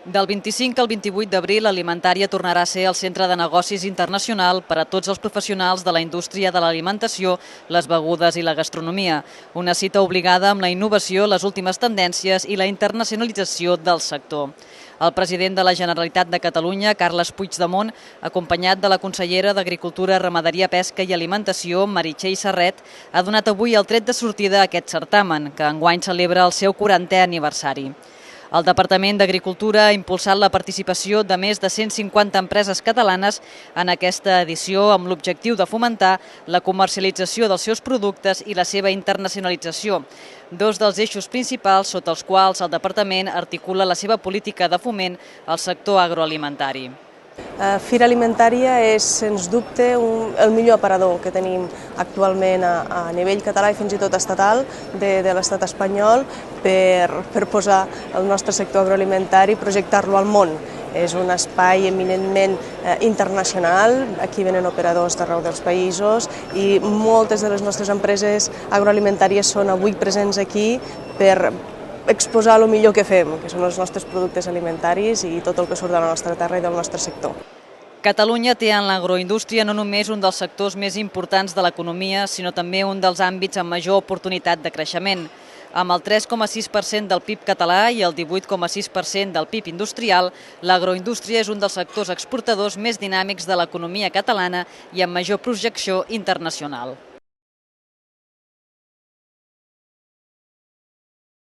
Del 25 al 28 d'abril, Alimentària tornarà a ser el centre de negocis internacional per a tots els professionals de la indústria de l'alimentació, les begudes i la gastronomia. Una cita obligada amb la innovació, les últimes tendències i la internacionalització del sector. El president de la Generalitat de Catalunya, Carles Puigdemont, acompanyat de la consellera d'Agricultura, Ramaderia, Pesca i Alimentació, Meritxell Serret, ha donat avui el tret de sortida a aquest certamen, que enguany celebra el seu 40è aniversari. El Departament d'Agricultura ha impulsat la participació de més de 150 empreses catalanes en aquesta edició amb l'objectiu de fomentar la comercialització dels seus productes i la seva internacionalització, dos dels eixos principals sota els quals el Departament articula la seva política de foment al sector agroalimentari. Fira Alimentària és, sens dubte, el millor aparador que tenim actualment a nivell català i fins i tot estatal de l'estat espanyol per posar el nostre sector agroalimentari i projectar-lo al món. És un espai eminentment internacional, aquí venen operadors d'arreu dels països i moltes de les nostres empreses agroalimentàries són avui presents aquí per exposar el millor que fem, que són els nostres productes alimentaris i tot el que surt de la nostra terra i del nostre sector. Catalunya té en l'agroindústria no només un dels sectors més importants de l'economia, sinó també un dels àmbits amb major oportunitat de creixement. Amb el 3,6% del PIB català i el 18,6% del PIB industrial, l'agroindústria és un dels sectors exportadors més dinàmics de l'economia catalana i amb major projecció internacional.